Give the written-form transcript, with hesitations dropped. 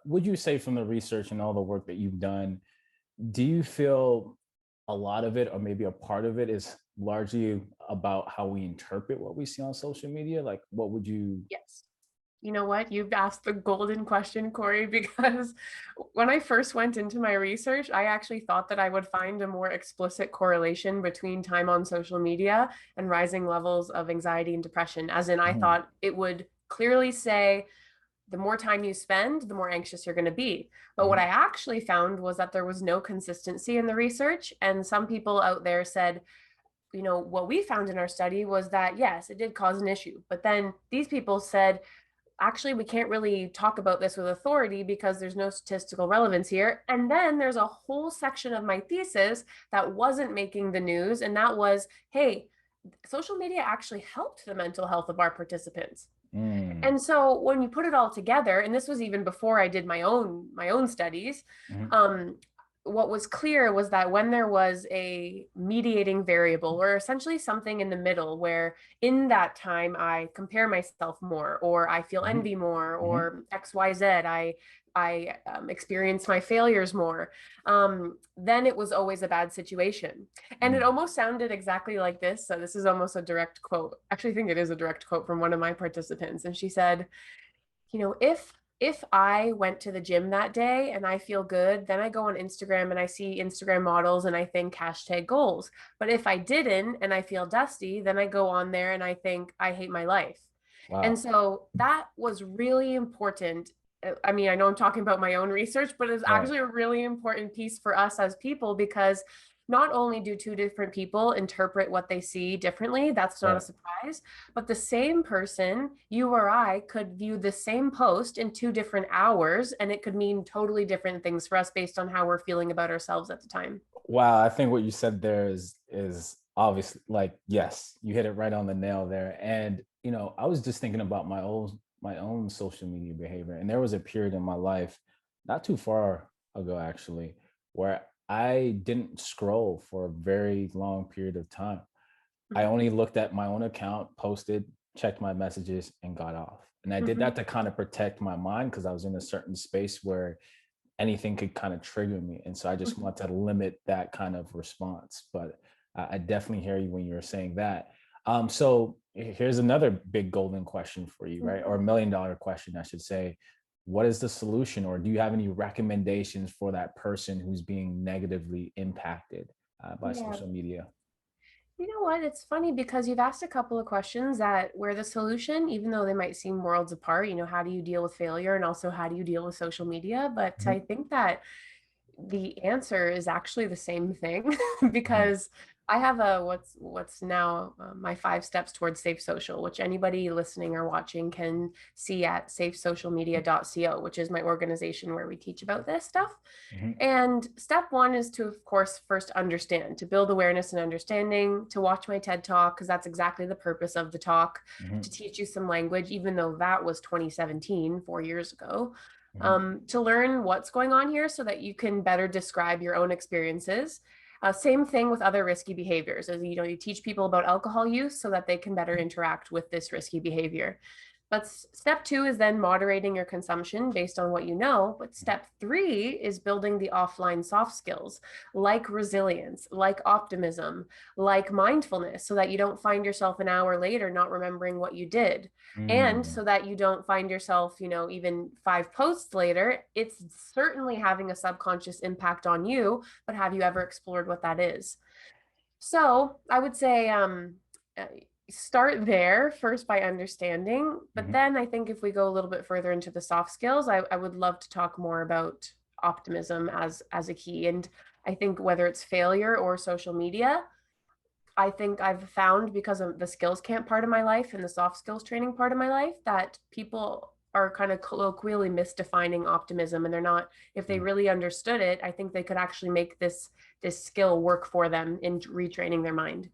would you say from the research and all the work that you've done, do you feel a lot of it, or maybe a part of it, is largely about how we interpret what we see on social media? Like, what would you? Yes. You know what? You've asked the golden question, Corey, because when I first went into my research, I actually thought that I would find a more explicit correlation between time on social media and rising levels of anxiety and depression. As in, I Mhm, thought it would clearly say the more time you spend, the more anxious you're going to be. But what I mhm, actually found was that there was no consistency in the research. And some people out there said, what we found in our study was that, yes, it did cause an issue. But then these people said, actually, we can't really talk about this with authority because there's no statistical relevance here. And then there's a whole section of my thesis that wasn't making the news. And that was, hey, social media actually helped the mental health of our participants. mm, And so when you put it all together, and this was even before I did my own studies, mhm, um, what was clear was that when there was a mediating variable, or essentially something in the middle, where in that time I compare myself more, or I feel mhm, envy more, mhm, or XYZ, I experience my failures more, then it was always a bad situation. And it mm, almost sounded exactly like this. So this is almost a direct quote. Actually, I think it is a direct quote from one of my participants. And she said, if I went to the gym that day and I feel good, then I go on Instagram and I see Instagram models and I think hashtag goals. But if I didn't and I feel dusty, then I go on there and I think I hate my life. And wow. so that was really important. I mean, I know I'm talking about my own research, but it's Right. actually a really important piece for us as people, because not only do two different people interpret what they see differently, that's not a Right. surprise, but the same person, you or I, could view the same post in 2 different hours, and it could mean totally different things for us based on how we're feeling about ourselves at the time. Wow, I think what you said there is obviously, like, yes, you hit it right on the nail there. And I was just thinking about my own social media behavior, and there was a period in my life, not too far ago actually, where I didn't scroll for a very long period of time. I Mhm. only looked at my own account, posted, checked my messages, and got off. And I did Mhm. that to kind of protect my mind because I was in a certain space where anything could kind of trigger me. And so I just Mhm. want to limit that kind of response. But I definitely hear you when you're saying that. So here's another big golden question for you, right? Or $1 million question, I should say. What is the solution, or do you have any recommendations for that person who's being negatively impacted by Yeah. social media? You know what? It's funny because you've asked a couple of questions that where the solution, even though they might seem worlds apart, how do you deal with failure and also how do you deal with social media? But I Mhm, think that the answer is actually the same thing mhm, because I have a what's now my 5 steps towards safe social, which anybody listening or watching can see at safesocialmedia.co, which is my organization where we teach about this stuff. mhm, And step one is to, of course, first understand, to build awareness and understanding, to watch my TED talk, because that's exactly the purpose of the talk, to mhm, teach you some language, even though that was 2017, 4 years ago, mhm, to learn what's going on here so that you can better describe your own experiences. Same thing with other risky behaviors, as you teach people about alcohol use so that they can better interact with this risky behavior. But step two is then moderating your consumption based on what you know. But mhm, step three is building the offline soft skills like resilience, like optimism, like mindfulness, so that you don't find yourself an hour later not remembering what you did. And mm. so that you don't find yourself, even 5 posts later, it's certainly having a subconscious impact on you. But have you ever explored what that is? So I would say uh, start there first by understanding. But Mhm. then I think if we go a little bit further into the soft skills, I would love to talk more about optimism as a key. And I think whether it's failure or social media, I think I've found, because of the skills camp part of my life and the soft skills training part of my life, that people are kind of colloquially misdefining optimism, and they're not, if they Mm. really understood it, I think they could actually make this skill work for them in retraining their mind.